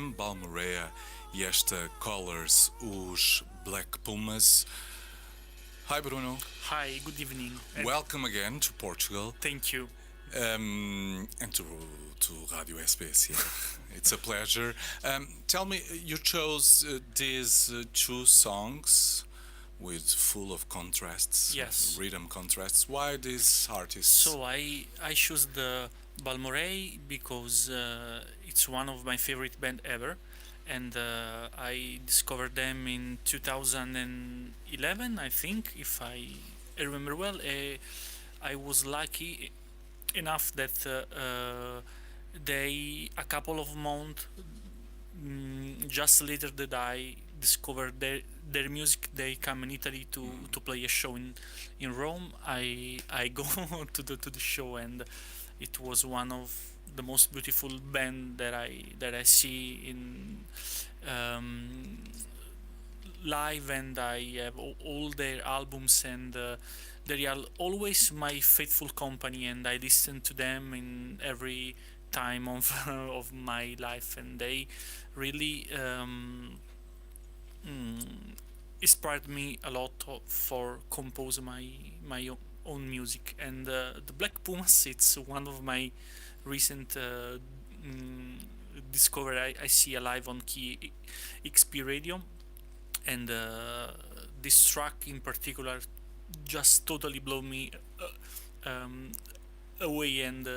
FM Balmorea e esta Colors, os Black Pumas. Hi Bruno. Hi, good evening. Welcome again to Portugal. Thank you. And to Rádio SBS. Yeah. It's a pleasure. Tell me, you chose these two songs with full of contrasts, Yes. rhythm contrasts. Why these artists? So I choose the Balmorey because it's one of my favorite band ever, and I discovered them in 2011, I think, if I remember well. I was lucky enough that they a couple of months just later that I discovered their music, they come in Italy to play a show in Rome. I go to the show, and it was one of the most beautiful band that I see in live, and I have all their albums, and they are always my faithful company, and I listen to them in every time of of my life, and they really inspired me a lot for compose my own music. And the Black Pumas, it's one of my recent discovery. I see alive on Key XP Radio, and this track in particular just totally blow me away, and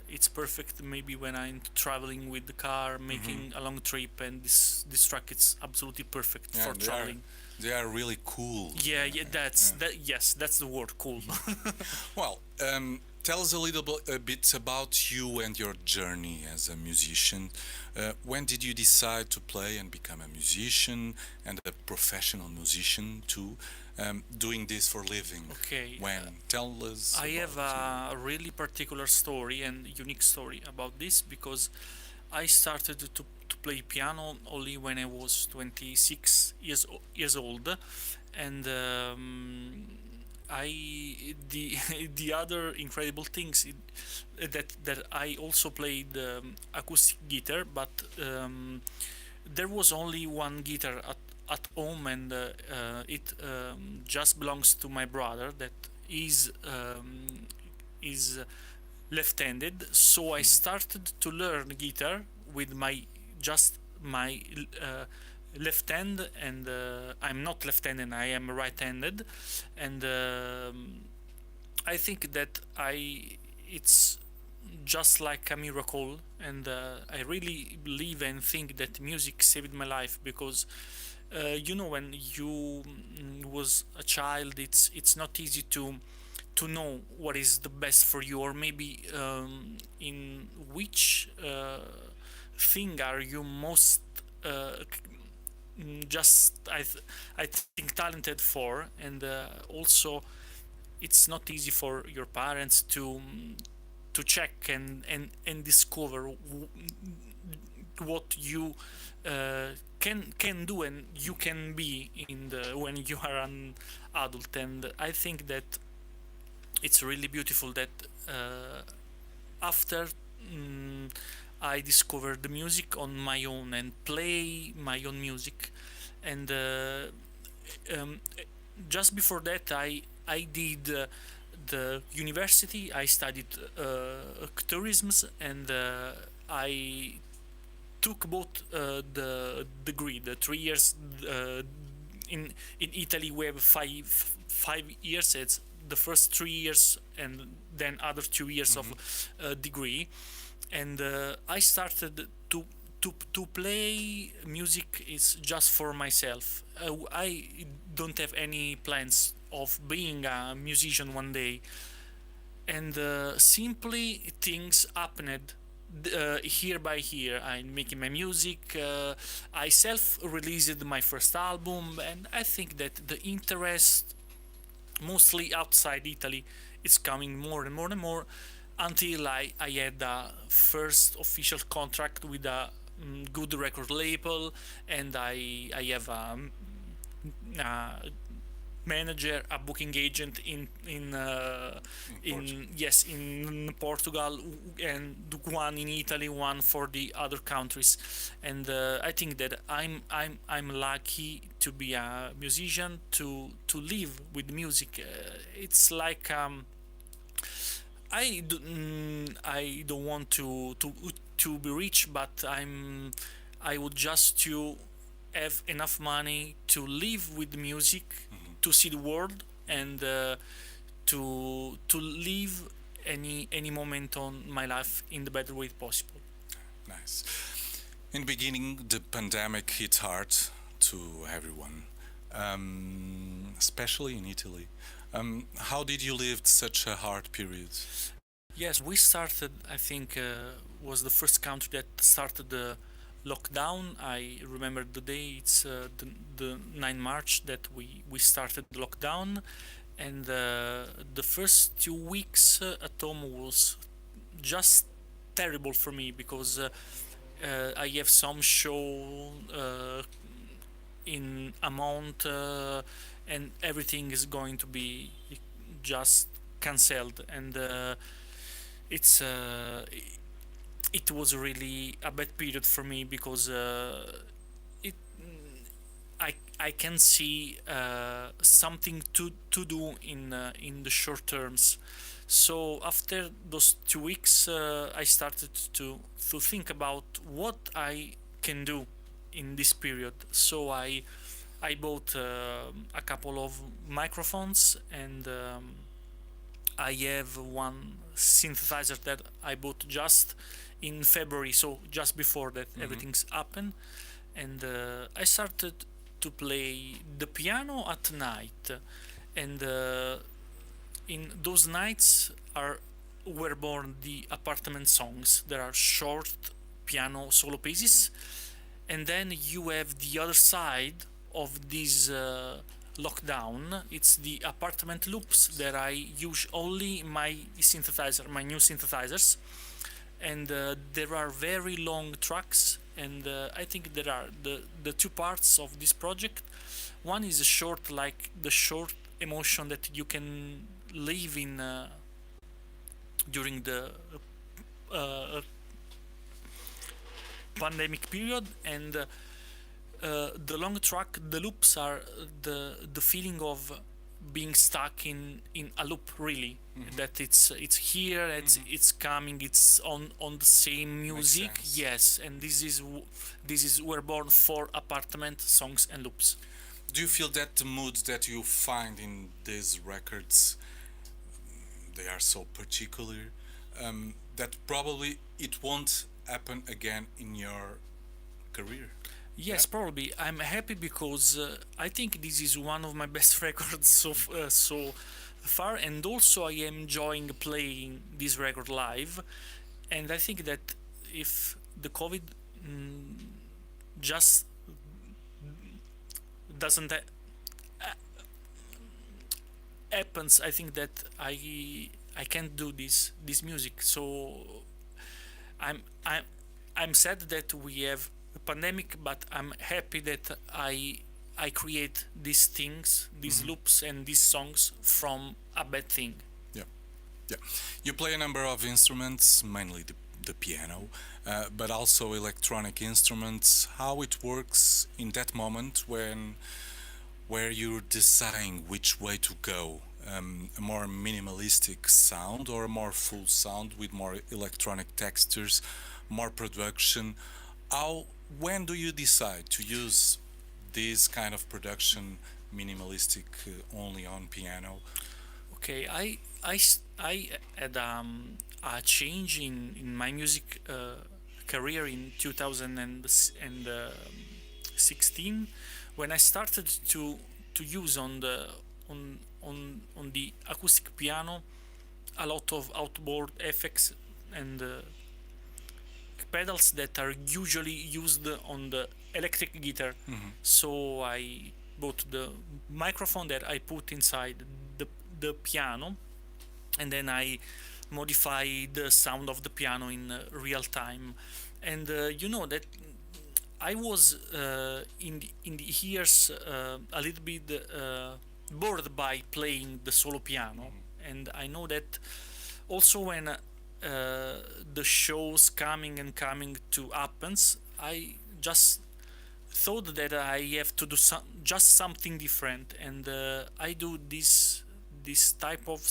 it's perfect maybe when I'm traveling with the car, making a long trip, and this track is absolutely perfect for traveling. They are really cool. Yeah, yes, that's the word, cool. Well, tell us a bit about you and your journey as a musician. When did you decide to play and become a musician and a professional musician too? Doing this for living. Okay. When? Tell us. I have a really particular story and unique story about this, because I started to play piano only when I was 26 years old, and the other incredible things that I also played acoustic guitar, but there was only one guitar at home, and it just belongs to my brother that is left-handed. So I started to learn guitar with my left hand, and I'm not left-handed, I am right-handed, and I think that it's just like a miracle, and I really believe and think that music saved my life, because when you was a child, it's not easy to know what is the best for you, or maybe in which thing are you most I think talented for, and also it's not easy for your parents to check and discover what you can do and you can be when you are an adult. And I think that it's really beautiful that after I discovered the music on my own and play my own music, and just before that I did the university. I studied tourism, and I took both the degree, the 3 years. In Italy we have 5 years. It's the first 3 years and then other 2 years of degree, and I started to play music is just for myself. I don't have any plans of being a musician one day, and simply things happened here by here. I'm making my music. I self-released my first album, and I think that the interest, mostly outside Italy, is coming more and more and more, until I had a first official contract with a good record label, and I have a manager, a booking agent In Portugal. in yes, in Portugal, and one in Italy, one for the other countries. And I think that I'm lucky to be a musician, to live with music. It's like I don't want to be rich, but I would just to have enough money to live with music, Hmm. to see the world, and to live any moment on my life in the better way possible. Nice. In the beginning, the pandemic hit hard to everyone, especially in Italy. How did you live such a hard period? Yes, we started. I think was the first country that started the lockdown. I remember the day. It's the 9 March that we started the lockdown, and the first 2 weeks at home was just terrible for me because I have some show in a month, and everything is going to be just cancelled, and it's it was really a bad period for me because it I can see something to do in the short terms. So after those 2 weeks, I started to think about what I can do in this period. So I bought a couple of microphones, and I have one synthesizer that I bought just in February, so just before that everything's happened, and I started to play the piano at night, and in those nights are were born the apartment songs. There are short piano solo pieces, and then you have the other side of this lockdown. It's the apartment loops that I use only my synthesizer, my new synthesizers, and there are very long tracks. And I think there are the two parts of this project. One is a short, like the short emotion that you can live in during the uh, pandemic period, and the long track, the loops are the feeling of being stuck in a loop, really. That it's here, it's coming, it's on the same music. sense. Yes, and this is were born for apartment songs and loops. Do you feel that the moods that you find in these records, they are so particular, that probably it won't happen again in your career? Yes, probably. I'm happy because I think this is one of my best records so far, and also I am enjoying playing this record live. And I think that if the COVID mm, just doesn't happens, I think that I can't do this music. So I'm I'm I'm sad that we have a pandemic, but I'm happy that I create these things, these loops and these songs from a bad thing. Yeah, yeah. You play a number of instruments, mainly the piano, but also electronic instruments. How it works in that moment when where you're deciding which way to go, a more minimalistic sound or a more full sound with more electronic textures, more production. How when do you decide to use this kind of production, minimalistic, only on piano? Okay, I had a change in my music career in 2016 when I started to use on the acoustic piano a lot of outboard effects and pedals that are usually used on the electric guitar. So I bought the microphone that I put inside the piano, and then I modify the sound of the piano in real time. And you know that I was in the ears a little bit bored by playing the solo piano, and I know that also when the shows coming and coming to happens, I just thought that I have to do just something different, and I do this type of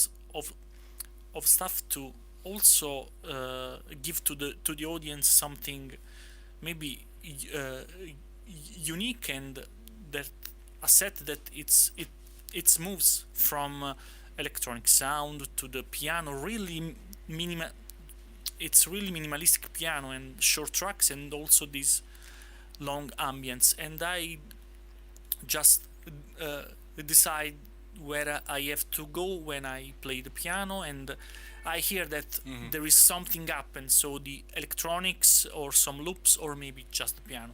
stuff to also give to the audience something maybe unique, and that a set that it moves from electronic sound to the piano, really minimal. It's really minimalistic piano and short tracks, and also these long ambience. And I just uh, decide where I have to go when I play the piano, and I hear that there is something happen. So the electronics or some loops or maybe just the piano.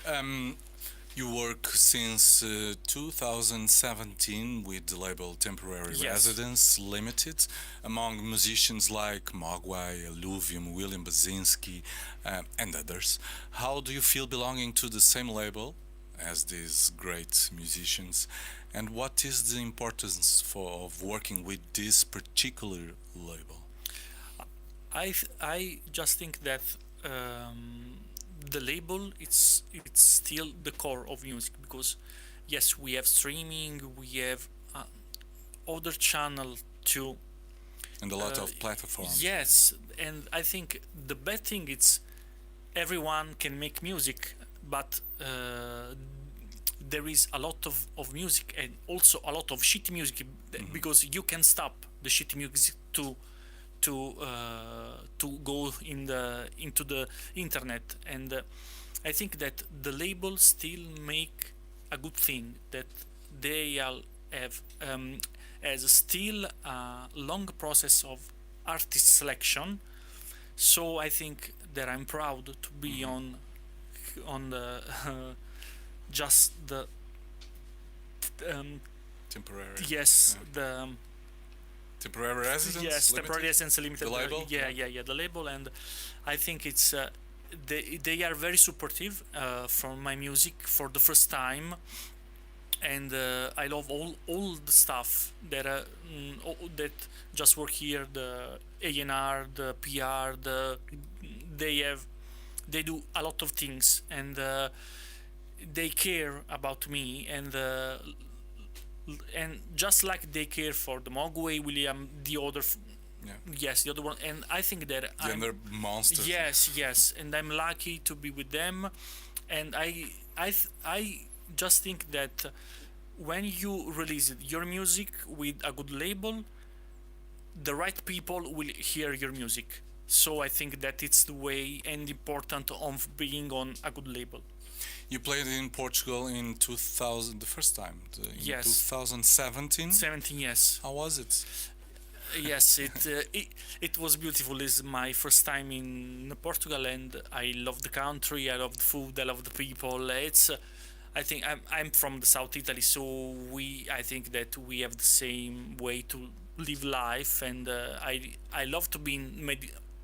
Um, you work since 2017 with the label Temporary Yes. Residence Limited, among musicians like Mogwai, Alluvium, William Basinski, and others. How do you feel belonging to the same label as these great musicians? And what is the importance of working with this particular label? I just think that the label it's still the core of music, because yes, we have streaming, we have other channel to And a lot of platforms. yes, and I think the bad thing is everyone can make music, but there is a lot of music and also a lot of shitty music, because you can stop the shitty music to go into the internet, and I think that the labels still make a good thing, that they all have as still a long process of artist selection. So I think that I'm proud to be on the just the Temporary. yes Yeah. the Temporary Residence yes Limited? Temporary Essence Limited, The label? yeah, the label. And I think it's they are very supportive for my music for the first time, and I love all the stuff that that just work here, the A&R, the PR, they do a lot of things, and they care about me, and just like they care for the Mogwai, William, the other Yeah. yes, the other one. And I think that The other monsters. yes, and I'm lucky to be with them. And I just think that when you release your music with a good label, the right people will hear your music. So I think that it's the way and important of being on a good label. You played in Portugal in 2000, the first time, in Yes. 2017. 17 years. How was it? Yes, it was beautiful. It's my first time in Portugal, and I love the country. I love the food. I love the people. It's I think I'm from the South Italy, so I think that we have the same way to live life, and I love to be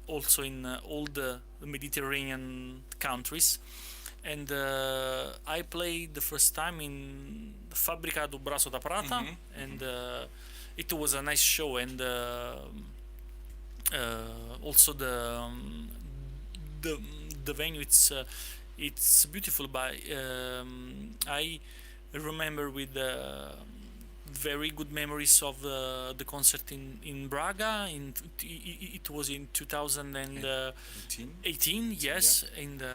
also in all the Mediterranean countries. And I played the first time in the Fábrica do Braço da Prata, and it was a nice show, and also the venue, it's beautiful. By I remember with very good memories of the concert in Braga. It was in 2018, yes, in the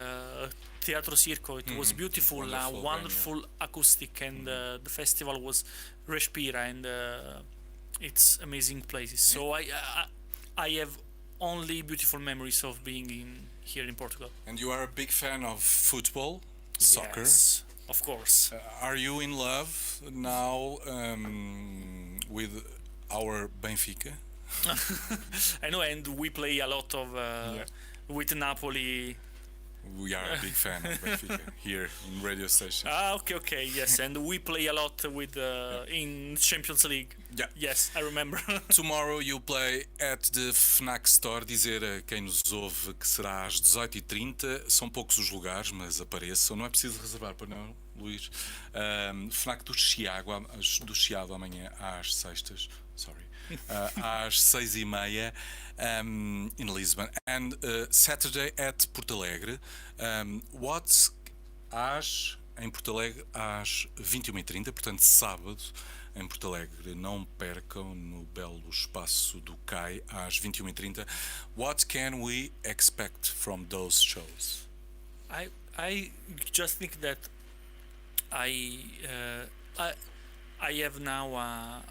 Teatro Circo. It was beautiful, wonderful acoustic, and the festival was Respira, and it's amazing places. So I have only beautiful memories of being here in Portugal. And you are a big fan of football, soccer. Yes, of course. Are you in love now with our Benfica? I know, and we play a lot of with Napoli. We are a big fan of Benfica here in radio station. Okay, yes, and we play a lot with in Champions League. Yeah. Yes, I remember. Tomorrow you play at the Fnac Store. Dizer a quem nos ouve que será às 18h30. São poucos os lugares, mas apareçam. Não é preciso reservar para não, Luís. Fnac do Chiado amanhã às sextas. Sorry. Às 6h30 in Lisbon. And Saturday at Porto Alegre. Em Porto Alegre às 21h30, portanto sábado em Porto Alegre. Não percam, no belo espaço do CAI às 21h30. What can we expect from those shows? I just think that I have now a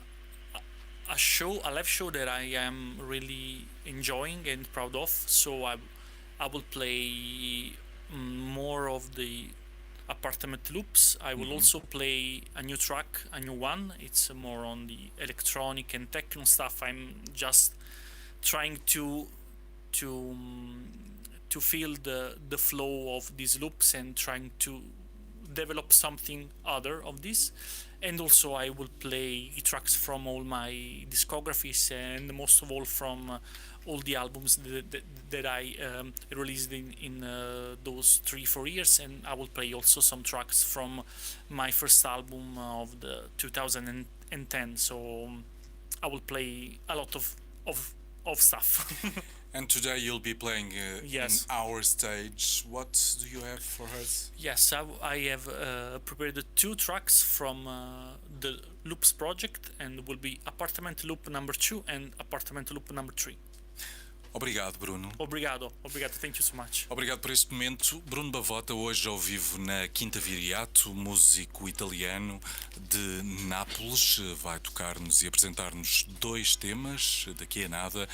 live show that I am really enjoying and proud of. So I will play more of the apartment loops. I will also play a new track, a new one. It's more on the electronic and techno stuff. I'm just trying to feel the flow of these loops and trying to develop something other of this. And also I will play tracks from all my discographies, and most of all from all the albums that I released in those 3-4 years. And I will play also some tracks from my first album of the 2010. So I will play a lot of stuff. And today you'll be playing Yes. in our stage. What do you have for us? Yes, I have prepared 2 tracks from the Loops project, and will be Apartment Loop number 2 and Apartment Loop number 3. Obrigado, Bruno. Obrigado, thank you so much. Obrigado por este momento. Bruno Bavota, hoje ao vivo na Quinta Viriato, músico italiano de Nápoles. Vai tocar-nos e apresentar-nos 2 temas daqui a nada.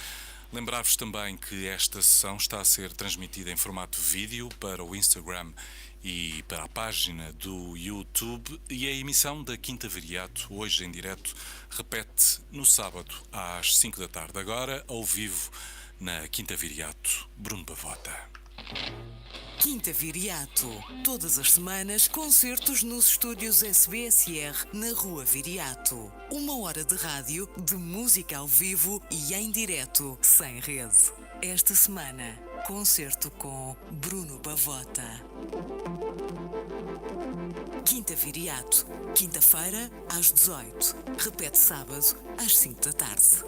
Lembrar-vos também que esta sessão está a ser transmitida em formato vídeo para o Instagram e para a página do YouTube, e a emissão da Quinta Viriato, hoje em direto, repete no sábado às 5 da tarde. Agora, ao vivo, na Quinta Viriato, Bruno Bavota. Quinta Viriato. Todas as semanas, concertos nos estúdios SBSR na Rua Viriato. 1 hora de rádio, de música ao vivo e em direto, sem rede. Esta semana, concerto com Bruno Bavota. Quinta Viriato. Quinta-feira, às 18. Repete sábado, às 5 da tarde.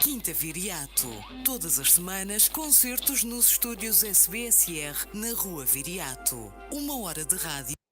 Quinta Viriato. Todas as semanas, concertos nos estúdios SBSR na Rua Viriato. 1 hora de rádio.